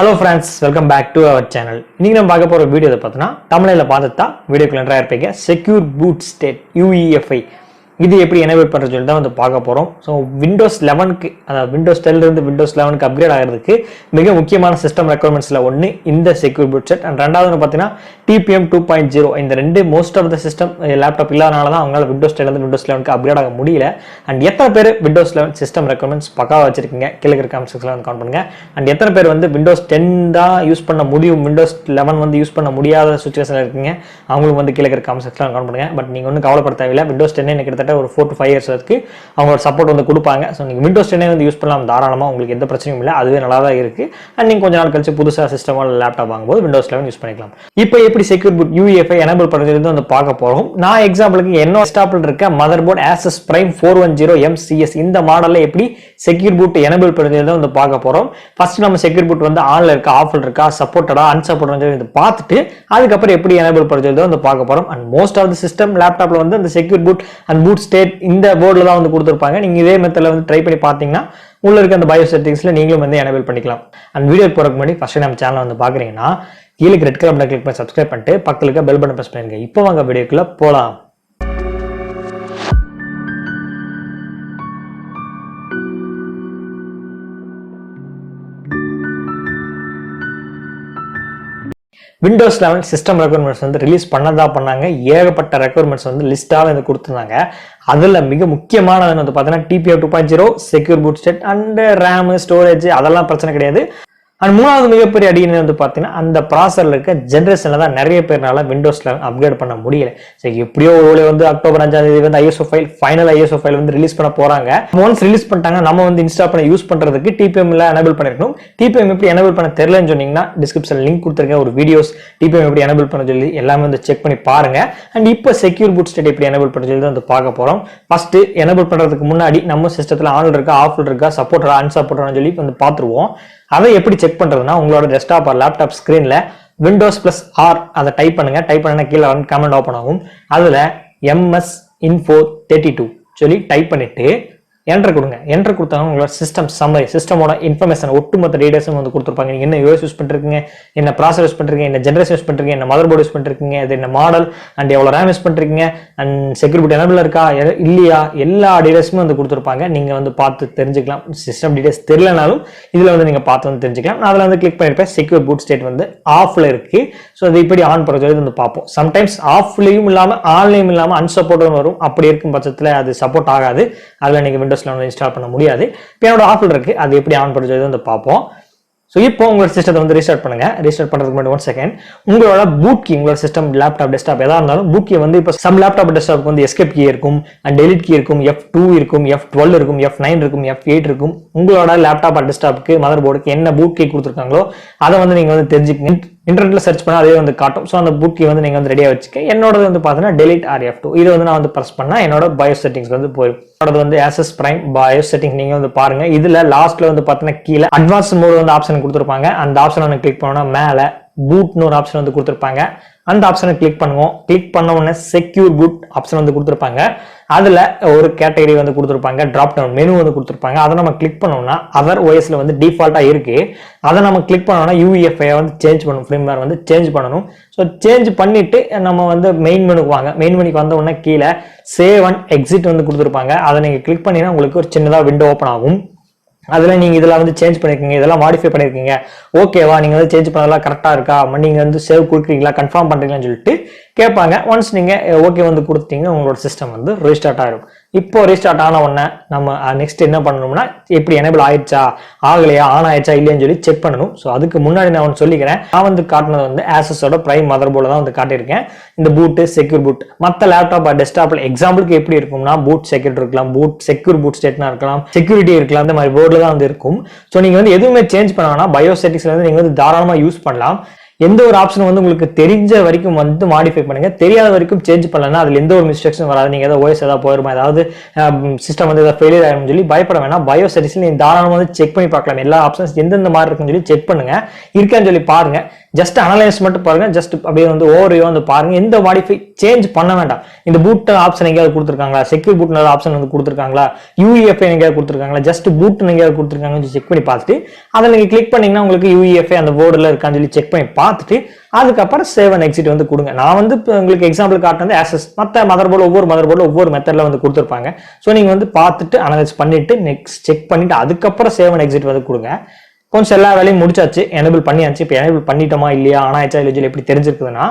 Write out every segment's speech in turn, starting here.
Hello friends, welcome back to our channel. இன்னைக்கு நம்ம பார்க்க போற வீடியோவை பார்த்தா தமிழ்ல பார்த்தா வீடியோக்குள்ள என்டர் ஆயிருப்பீங்க. செக்யூர் பூட் ஸ்டேட் UEFI இது எப்படி எனேபிள் பண்றது சொல்லி தான் வந்து பார்க்க போறோம். ஸோ விண்டோஸ் 11க்கு அதாவது விண்டோஸ் 10 இருந்து விண்டோஸ் 11க்கு அப்கிரேட் ஆகிறதுக்கு மிக முக்கியமான சிஸ்டம் ரெக்குயர்மெண்ட்ஸ்ல ஒன்று இந்த செக்யூர் பூட் செட். அண்ட் ரெண்டாவது பார்த்தீங்கன்னா TPM 2.0 இந்த ரெண்டு most of the system laptop இல்லாதனால தான் அவங்களால விண்டோஸ் 10 இருந்து விண்டோஸ் 11க்கு அப்கிரேட் ஆக முடியல. அண்ட் எத்தனை பேர் விண்டோஸ் 11 சிஸ்டம் ரெக்குயர்மெண்ட்ஸ் பக்காவாக வச்சிருக்கீங்க கீழே இருக்க கமெண்ட் செக்ஷன்ல வந்து கமெண்ட் பண்ணுங்க. அண்ட் எத்தனை பேர் வந்து விண்டோஸ் 10 தான் யூஸ் பண்ண முடியும், விண்டோஸ் 11 வந்து யூஸ் பண்ண முடியாத சுச்சுவேஷன்ல இருக்கீங்க, அவங்களுக்கு வந்து கீழே இருக்க கமெண்ட் செக்ஷன்ல கமெண்ட் பண்ணுங்க. பட் நீங்க ஒன்றும் கவலைப்பட தேவையில்லை. விண்டோஸ் 10 கிட்டத்தட்ட ஒரு 4 to 5 years வரைக்கும் அவங்களோட சப்போர்ட் வந்து கொடுப்பாங்க. ஸோ நீங்கள் விண்டோஸ் 10 வந்து யூஸ் பண்ணலாம் தாராளமாக, உங்களுக்கு எந்த பிரச்சனையும் இல்லை, அதுவே நல்லா தான் இருக்கு. அண்ட் நீங்கள் கொஞ்ச நாள் கழிச்சு புதுசாக சிஸ்டம் லேப்டாப் வாங்கும்போது விண்டோஸ் 11 யூஸ் பண்ணிக்கலாம். இப்போ எப்படி செக்யூர் பூட் UEFI எனேபிள் பண்ணுறது வந்து பார்க்க போகிறோம். நான் எக்ஸாம்பிளுக்கு என்னோட ஸ்டாப்பில் இருக்க mother board ASUS Prime 410M-CS இந்த மாடலில் எப்படி செக்யூர் பூட் எனேபிள் பண்ணுறது வந்து பார்க்க போகிறோம். ஃபர்ஸ்ட் நம்ம செக்யூர் பூட் வந்து ஆன்ல இருக்கா ஆஃப்ல இருக்கா சப்போர்ட்டடா அன்சப்போர்ட் வந்து பார்த்துட்டு அதுக்கப்புறம் எப்படி எனேபிள் பண்ணுறது வந்து பார்க்க போகிறோம். And most of the system லேப்டாப்ல வந்து அந்த secure boot and boot state இந்த போர்டில் தான் வந்து கொடுத்துருப்பாங்க. நீங்க இதே மெத்தட்ல வந்து ட்ரை பண்ணி பார்த்தீங்கன்னா உள்ள இருக்க அந்த பயோ செட்டிங்ஸ்ல நீங்களும் வந்து எனேபிள் பண்ணிக்கலாம். அண்ட் வீடியோ போறதுக்கு முன்னாடி ஃபர்ஸ்ட் நம்ம சேனல் வந்து பாக்குறீங்கன்னா கீழே ரெட் கலர் பட்டன் கிளிக் பண்ணி சப்ஸ்கிரைப் பண்ணிட்டு பக்கத்துல இருக்க பெல் பட்டன் பிரஸ் பண்ணுங்க. இப்போ வாங்க வீடியோக்குள்ள போலாம். விண்டோஸ் 11 சிஸ்டம் ரெக்குயர்மெண்ட்ஸ் வந்து ரிலீஸ் பண்ணாங்க. ஏகப்பட்ட ரெக்குயர்மெண்ட்ஸ் வந்து லிஸ்டாக வந்து கொடுத்துருந்தாங்க. அதுல மிக முக்கியமானது வந்து பார்த்தீங்கன்னா TPM 2.0 secure boot state and RAM storage அதெல்லாம் பிரச்சனை கிடையாது. அண்ட் மூணாவது மிகப்பெரிய அடின்னு வந்து பார்த்தீங்கன்னா அந்த ப்ராசரில் இருக்க ஜென்ரேஷனில் தான் நிறைய பேர்னால விண்டோஸ் 11 அப்கிரேட் பண்ண முடியல. சரி எப்படியோ வந்து அக்டோபர் 5ஆம் தேதி வந்து ஃபைனல் ISO ஃபைல் வந்து ரிலீஸ் பண்ண போறாங்க. ஒன்ஸ் ரிலீஸ் பண்ணிட்டாங்க நம்ம வந்து இன்ஸ்டால் பண்ணி யூஸ் பண்றதுக்கு TPM எனேபிள் பண்ணிருக்கணும். TPM எப்படி எனேபிள் பண்ண தெரியலன்னு சொன்னீங்கன்னா டிஸ்கிரிப்ஷன் லிங்க் கொடுத்துருக்கேன் ஒரு வீடியோஸ் TPM எப்படி எனேபிள் பண்ண சொல்லி எல்லாமே வந்து செக் பண்ணி பாருங்க. அண்ட் இப்போ செக்யூர் பூட் ஸ்டேட் எப்படி எனேபிள் பண்ண சொல்லி வந்து பார்க்க போறோம். ஃபர்ஸ்ட் எனேபிள் பண்றதுக்கு முன்னாடி நம்ம சிஸ்டத்துல ஆன்ல இருக்கா ஆஃப்ல இருக்கா சப்போர்ட்டரா அன்சப்போர்ட்டரா சொல்லி வந்து பார்த்துருவோம். அதை எப்படி செக் பண்றதுன்னா உங்களோட டெஸ்க்டாப் ஆர் லேப்டாப் ஸ்கிரீன்ல Windows +R அதை டைப் பண்ணுங்க. டைப் பண்ணா கீழே வந்து கமெண்ட் ஓப்பன் ஆகும். அதுல MS Info 32 சொல்லி டைப் பண்ணிட்டு என்டர் கொடுங்க. என்டர் கொடுத்தாங்க உங்களோட சிஸ்டம் சம்மரி சிஸ்டமோட இன்ஃபர்மேஷன் ஒட்டுமொத்த டீடைல்ஸும் வந்து கொடுத்துருப்பாங்க. நீங்க என்ன யூஎஸ் யூஸ் பண்ணிருக்கீங்க, என்ன ப்ராசர் யூஸ் பண்றீங்க, என்ன ஜென்ரேஷன் யூஸ் பண்றீங்க, என்ன மதர் போர்டு யூஸ் பண்றீங்க, அது என்ன மாடல் அண்ட் எவ்வளவு ரேம் யூஸ் பண்றீங்க அண்ட் செக்யூர் பூட் எனேபிள் இருக்கா இல்லையா எல்லா டீடைல்ஸுமே வந்து கொடுத்துருப்பாங்க. நீங்க வந்து பார்த்து தெரிஞ்சுக்கலாம். சிஸ்டம் டீடைல்ஸ் தெரியலனாலும் இதுல வந்து நீங்க பார்த்து வந்து தெரிஞ்சுக்கலாம். நான் அதுல வந்து கிளிக் பண்ணிருப்பேன். செக்யூர் பூட் ஸ்டேட் வந்து ஆஃப்ல இருக்கு. ஸோ அது இப்படி ஆன் பண்ணுறது வந்து பார்ப்போம். சம்டைம்ஸ் ஆஃப்லயும் இல்லாம ஆன்லையும் இல்லாம அன்சப்போர்ட்டும் வரும். அப்படி இருக்கும் பட்சத்தில் அது சப்போர்ட் ஆகாது. அதுல நீங்க விண்டோஸ்ல இன்ஸ்டால் பண்ண முடியாது. இப்போ என்னோட ஆஃப்ல இருக்கு, அது எப்படி ஆன் பண்ணுறது வந்து பார்ப்போம். ஸோ இப்போ உங்களோட சிஸ்டத்தை வந்து ரீஸ்டார்ட் பண்ணுங்க. ரீஸ்டார்ட் பண்றதுக்கு முன்னாடி 1 செகண்ட் உங்களோட பூட் கீ உங்களோட சிஸ்டம் லேப்டாப் டெஸ்க்டாப் எதா இருந்தாலும் பூட் கீ வந்து இப்போ சம் லேப்டாப் டெஸ்க்டாப் வந்து எஸ்கேப் கீ இருக்கும் அண்ட் டெலிட் கீ இருக்கும், F2 இருக்கும், F12 இருக்கும், F9 இருக்கும், F8 இருக்கும். உங்களோட லேப்டாப் டெஸ்க்டாப்புக்கு மதர் போர்டுக்கு என்ன பூட் கீ கொடுத்துருக்காங்களோ அதை வந்து நீங்க வந்து தெரிஞ்சுக்கங்க. இன்டர்நெட்ல சர்ச் பண்ணா அதே வந்து காட்டும். ஸோ அந்த பூட் கீ வந்து நீங்க வந்து ரெடியா வச்சுக்க. என்னோட வந்து பாத்தீங்கன்னா டெலிட் ஆர் F2 இது வந்து நான் வந்து பிரஸ் பண்ணா என்னோட பயோ செட்டிங்ஸ் வந்து போயிடும். என்னோட வந்து ASUS Prime பயோ செட்டிங்ஸ் நீங்க வந்து பாருங்க. இதுல லாஸ்ட்ல வந்து பாத்தீங்கன்னா கீழே அட்வான்ஸ் மோட் வந்து ஆப்ஷன் கொடுத்துருப்பாங்க. அந்த ஆப்ஷன் வந்து கிளிக் பண்ணோம்னா மேல பூட்னு ஒரு ஆப்ஷன் வந்து கொடுத்துருப்பாங்க. அந்த ஆப்ஷனை கிளிக் பண்ணுவோம். கிளிக் பண்ண உடனே செக்யூர் பூட் ஆப்ஷன் வந்து கொடுத்துருப்பாங்க. அதுல ஒரு கேட்டகரி வந்து கொடுத்துருப்பாங்க, டிராப் டவுன் மெனு வந்து கொடுத்துருப்பாங்க. அதை நம்ம கிளிக் பண்ணோம்னா அதர் OSல வந்து டிஃபால்ட்டா இருக்கு. அதை நம்ம கிளிக் பண்ணோம்னா UEFI வந்து சேஞ்ச் பண்ணணும், ஃப்ரேம்வேர் வந்து சேஞ்ச் பண்ணணும். ஸோ சேஞ்ச் பண்ணிட்டு நம்ம வந்து மெயின் மெனுக்கு வாங்க. மெயின் மெனுக்கு வந்த உடனே கீழே சேவ் அண்ட் எக்ஸிட் வந்து கொடுத்துருப்பாங்க. அதை நீங்க கிளிக் பண்ணினா உங்களுக்கு ஒரு சின்னதா விண்டோ ஓப்பன் ஆகும். அதுல நீங்க இதெல்லாம் வந்து சேஞ்ச் பண்ணிருக்கீங்க, இதெல்லாம் மாடிஃபை பண்ணிருக்கீங்க, ஓகேவா நீங்க வந்து சேஞ்ச் பண்ணதெல்லாம் கரெக்டா இருக்கா, நீங்க வந்து சேவ் கொடுக்குறீங்களா கன்ஃபார்ம் பண்றீங்களான்னு சொல்லிட்டு கேட்பாங்க. ஒன்ஸ் நீங்க ஓகே வந்து கொடுத்தீங்கன்னா உங்களோட சிஸ்டம் வந்து ரீஸ்டார்ட் ஆயிடும். இப்போ ரீஸ்டார்ட் ஆன உடனே நம்ம நெக்ஸ்ட் என்ன பண்ணணும்னா எப்படி எனேபிள் ஆயிடுச்சா ஆகலையா ஆன் ஆயிடுச்சா இல்லையான்னு சொல்லி செக் பண்ணணும். ஸோ அதுக்கு முன்னாடி நான் ஒன்று சொல்லிக்கிறேன். நான் வந்து காட்டினது வந்து ASUSோட Prime மதர் போர்டு தான் வந்து காட்டியிருக்கேன். இந்த பூட்டு செக்யூர் பூட் மற்ற லேப்டாப் டெஸ்க்டாப்ல எக்ஸாம்பிளுக்கு எப்படி இருக்கும்னா பூட் செக்யூர் இருக்கலாம், பூட் செக்யூர் பூட் ஸ்டேட்னா இருக்கலாம், செக்யூரிட்டி இருக்கலாம், இந்த மாதிரி போர்டில் தான் வந்து இருக்கும். ஸோ நீங்க வந்து எதுவுமே சேஞ்ச் பண்ணாங்கன்னா பயோ செட்டிங்ஸ்ல வந்து நீங்க வந்து தாராளமா யூஸ் பண்ணலாம். எந்த ஒரு ஆப்ஷன் வந்து உங்களுக்கு தெரிஞ்ச வரைக்கும் வந்து மாடிஃபை பண்ணுங்க. தெரியாத வரைக்கும் சேஞ்ச் பண்ணலன்னா அதுல எந்த ஒரு மிஸ்டேக்ஸும் வராது. நீங்க ஏதாவது OS ஏதாவது போயிருமா, ஏதாவது சிஸ்டம் வந்து ஏதாவது ஃபெயிலியர் ஆகும் சொல்லி பயப்பட வேணாம். பயோ செட்டிங்ஸ்ல நீங்க தாராளமாக வந்து செக் பண்ணி பார்க்கலாம். எல்லா ஆப்ஷன்ஸ் எந்தெந்த மாதிரி இருக்குன்னு சொல்லி செக் பண்ணுங்க. இருக்கான்னு சொல்லி பாருங்க. ஜஸ்ட் அனலைஸ் மட்டும் பாருங்க, ஜஸ்ட் அப்படியே வந்து ஓவர்வியூ வந்து பாருங்க, எந்த மாடிஃபை சேஞ்ச் பண்ண வேண்டாம். இந்த பூட் ஆப்ஷன் எங்கேயாவது கொடுத்துருக்காங்களா, செக்யூர் பூட் ஆப்ஷன் வந்து கொடுத்துருக்காங்களா, UEFI எங்கேயாவது கொடுத்துருக்காங்களா, ஜஸ்ட் பூட் எங்கேயாவது கொடுத்துருக்காங்கன்னு செக் பண்ணி பார்த்துட்டு அதை நீங்க கிளிக் பண்ணீங்கன்னா உங்களுக்கு UEFI அந்த போர்டுல இருக்கான்னு சொல்லி செக் பண்ணி பார்த்துட்டு அதுக்கப்புறம் சேவ் அண்ட் எக்ஸிட் வந்து கொடுங்க. நான் வந்து உங்களுக்கு எக்ஸாம்பிள் காட்டுறது ASUS, மற்ற மதர் போர்டு ஒவ்வொரு மெத்தட்ல வந்து கொடுத்துருப்பாங்க. ஸோ நீங்க வந்து பார்த்துட்டு அனலைஸ் பண்ணிட்டு நெக்ஸ்ட் செக் பண்ணிட்டு அதுக்கப்புறம் சேவ் அண்ட் எக்ஸிட் வந்து கொடுங்க. கொஞ்சம் எல்லா வேலையும் முடிச்சாச்சு, எனேபிள் பண்ணியாச்சு. இப்போ எனேபிள் பண்ணிட்டோமா இல்லையா, ஆனா ஆயிடுச்சா இல்லையா எப்படி தெரிஞ்சிருக்குதுன்னா,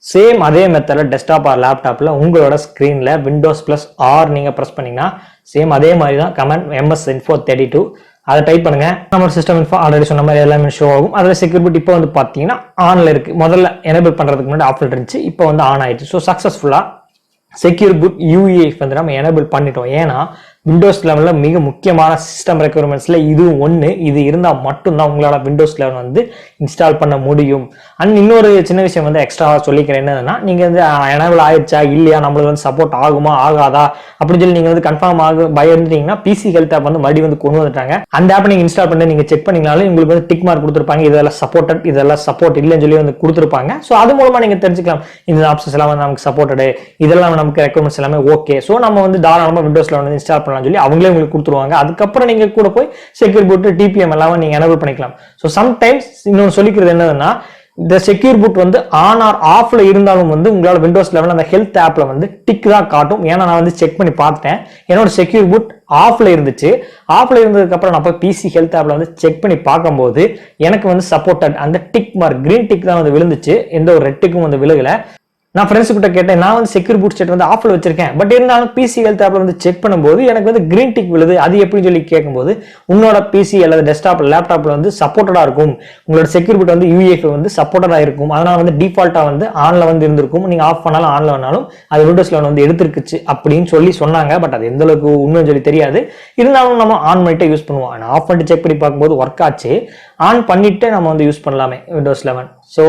சேம் அதே மெத்தட்ல டெஸ்க்டாப் ஆர் லேப்டாப்ல உங்களோட ஸ்கிரீன்ல விண்டோஸ் பிளஸ் ஆர் நீங்க பிரஸ் பண்ணீங்கன்னா சேம் அதே மாதிரி தான் கமாண்ட் MS-Info32 அதை டைப் பண்ணுங்க. நம்ம சிஸ்டம் இன்ஃபோ ஆல்ரெடி சொன்ன மாதிரி எல்லாமே ஷோ ஆகும். அதில் செக்யூரிட்டி இப்போ வந்து பார்த்தீங்கன்னா ஆன்ல இருக்கு. முதல்ல எனேபிள் பண்றதுக்கு முன்னாடி ஆஃப்ல இருந்துச்சு, இப்போ வந்து ஆன் ஆயிடுச்சு. ஸோ சக்சஸ்ஃபுல்லா செக்யூர் பூட் UEFI வந்து நம்ம எனேபிள் பண்ணிட்டோம். ஏன்னா விண்டோஸ் லெவலில் மிக முக்கியமான சிஸ்டம் ரெக்யர்மெண்ட்ஸ்ல இதுவும் ஒன்று. இது இருந்தால் மட்டும்தான் உங்களால விண்டோஸ் லெவல் வந்து இன்ஸ்டால் பண்ண முடியும். அண்ட் இன்னொரு சின்ன விஷயம் வந்து எக்ஸ்ட்ரா சொல்லிக்கிறேன், என்னன்னா நீங்க வந்து எனேபிள் ஆயிடுச்சா இல்லையா, நம்மளுக்கு வந்து சப்போர்ட் ஆகுமா ஆகாதா அப்படின்னு சொல்லி நீங்க வந்து கன்ஃபார்ம் பயந்துட்டீங்கன்னா PC ஹெல்த் ஆப் வந்து மறுபடியும் வந்து கொண்டு வந்துட்டாங்க. அந்த ஆப் நீங்க இன்ஸ்டால் பண்ணி நீங்க செக் பண்ணீங்கனாலும் உங்களுக்கு வந்து டிக் மார்க் கொடுத்துருப்பாங்க, இதெல்லாம் சப்போர்ட்டட் இதெல்லாம் சப்போர்ட் இல்லைன்னு சொல்லி வந்து கொடுத்துருப்பாங்க. ஸோ அது மூலமா நீங்க தெரிஞ்சுக்கலாம் இந்த ஆப்ஷன்ஸ் எல்லாம் வந்து நமக்கு சப்போர்ட்டடு, இதெல்லாம் நமக்கு ரெக்யர்மெண்ட்ஸ் எல்லாமே ஓகே. ஸோ நம்ம வந்து தாராளமாக விண்டோஸ்ல வந்து இன்ஸ்டால் சொல்லி அவங்களே உங்களுக்கு கொடுத்துருவாங்க. அதுக்கப்புறம் நீங்க கூட போய் செக்யூர் பூட் TPM எல்லாம் நீங்க எனேபிள் பண்ணிக்கலாம். சோ சம்டைம்ஸ் இன்னொரு சொல்லிக்கிறது என்னன்னா, இந்த செக்யூர் பூட் வந்து ஆன் ஆர் ஆஃப்ல இருந்தாலும் வந்து உங்களால விண்டோஸ் லெவல்ல அந்த ஹெல்த் ஆப்ல வந்து டிக் தான் காட்டும். ஏன்னா நான் வந்து செக் பண்ணி பார்த்துட்டேன், என்னோட செக்யூர் பூட் ஆஃப்ல இருந்துச்சு. ஆஃப்ல இருந்ததுக்கு அப்புறம் நான் போய் PC ஹெல்த் ஆப்ல வந்து செக் பண்ணி பார்க்கும்போது எனக்கு வந்து சப்போர்ட்டட் அந்த டிக் மார்க் கிரீன் டிக் தான் வந்து விழுந்துச்சு, எந்த ஒரு ரெட் டிக்கும் வந்து விழுகல. நான் ஃப்ரெண்ட்ஸ் கிட்ட கேட்டேன், நான் வந்து செக்யூர் பூட் செட் வந்து ஆஃப்ல வச்சிருக்கேன், பட் இருந்தாலும் PC ஹெல்த் ஆப்ல வந்து செக் பண்ணும்போது எனக்கு வந்து கிரீன் டிக் விழுது, அது எப்படின்னு சொல்லி கேட்கும்போது உன்னோட PC அல்லது டெஸ்க்டாப் லேப்டாப்ல வந்து சப்போர்ட்டடா இருக்கும், உங்களோட செக்யூர் பூட் வந்து UEFI வந்து சப்போர்ட்டடா இருக்கும், அதனால வந்து டிஃபால்ட்டா வந்து ஆன்ல வந்து இருந்திருக்கும், நீங்க ஆஃப் பண்ணாலும் ஆன்ல வேணாலும் அது விண்டோஸ்ல வந்து எடுத்துருக்குச்சு அப்படின்னு சொல்லி சொன்னாங்க. பட் அது எந்த அளவுக்கு உண்மைன்னு சொல்லி தெரியாது. இருந்தாலும் நம்ம ஆன் பண்ணிட்டு யூஸ் பண்ணுவோம். நான் ஆஃப் பண்ணிட்டு செக் பண்ணி பார்க்கும்போது ஒர்க் ஆச்சு. ஆன் பண்ணிட்டு நம்ம வந்து யூஸ் பண்ணலாமே விண்டோஸ் 11. ஸோ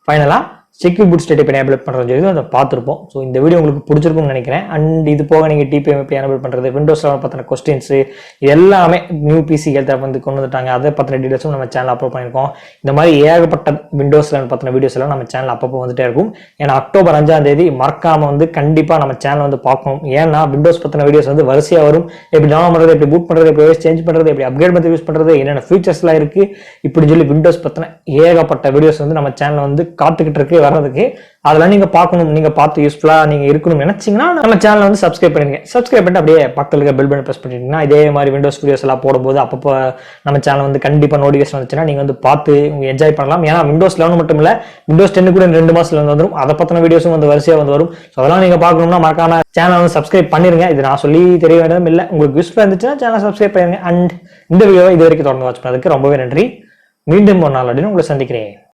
ஃபைனலா செக்யூர் பூட் ஸ்டேட் எனேபிள் பண்றது சொல்லி அதை பார்த்துருப்போம். ஸோ இந்த வீடியோ உங்களுக்கு பிடிச்சிருக்கும்னு நினைக்கிறேன். அண்ட் இது போக நீங்க TPM எப்படி எனேபிள் பண்றது, விண்டோஸ் 11 பத்தின கொஸ்டின்ஸ் இது எல்லாமே நியூ PC ஹெல்த் ஆப் வந்து கொண்டு வந்துட்டாங்க, அதை பத்தின டீடைல்ஸும் நம்ம சேனல் அப்லோட் பண்ணியிருக்கோம். இந்த மாதிரி ஏகப்பட்ட விண்டோஸ் 11 பத்தின வீடியோஸ் எல்லாம் நம்ம சேனல் அப்பப்போ வந்துட்டே இருக்கும். ஏன்னா அக்டோபர் 5ஆம் தேதி மறக்காம வந்து கண்டிப்பா நம்ம சேனல் வந்து பார்க்கணும். ஏன்னா விண்டோஸ் பத்தின வீடியோஸ் வந்து வரிசையா வரும். எப்படி டவுன்லோட் பண்றது, எப்படி பூட் பண்றது, எப்படி OS சேஞ்ச் பண்றது, எப்படி அப்கிரேட் பண்ணி யூஸ் பண்றது, என்னென்ன ஃபீச்சர்ஸ் எல்லாம் இருக்கு, இப்படி சொல்லி விண்டோஸ் பத்தின ஏகப்பட்ட வீடியோஸ் வந்து நம்ம சேனல் வந்து காத்துக்கிட்டு இருக்கு வர்றதுக்கு. அதெல்லாம் நீங்க பார்க்கணும், நீங்க பார்த்து யூஸ்ஃபுல்லா நீங்க இருக்கணும்னு நினைச்சீங்கன்னா நம்ம சேனல் வந்து சப்ஸ்கிரைப் பண்ணுங்க. சப்ஸ்கிரைப் பண்ணிட்டு அப்படியே பக்கத்துல இருக்க பெல் பட்டன் பிரஸ் பண்ணிட்டீங்கன்னா இதே மாதிரி விண்டோஸ் வீடியோஸ் எல்லாம் போடும்போது அப்பப்போ நம்ம சேனல் வந்து கண்டிப்பா நோட்டிஃபிகேஷன் வந்துச்சுன்னா நீங்க வந்து பார்த்து என்ஜாய் பண்ணலாம். ஏன்னா விண்டோஸ் 11 மட்டும் இல்ல, விண்டோஸ் 10 கூட 2 மாசத்துல வந்து வந்துடும். அதை பத்தின வீடியோஸும் வந்து வரிசையா வந்து வரும். ஸோ அதெல்லாம் நீங்க பார்க்கணும்னா மறக்காம சேனல் வந்து சப்ஸ்கிரைப் பண்ணிருங்க. இது நான் சொல்லி தெரிய வேண்டியதும் இல்லை, உங்களுக்கு யூஸ்ஃபுல்லா இருந்துச்சுன்னா சேனல் சப்ஸ்கிரைப் பண்ணிருங்க. அண்ட் இந்த வீடியோ இது வரைக்கும் தொடர்ந்து வாட்ச் பண்ணதுக்கு ரொம்பவே நன்றி. மீண்டும் ஒரு நாள் அப்படின்னு உங்களை சந்திக்கிறேன்.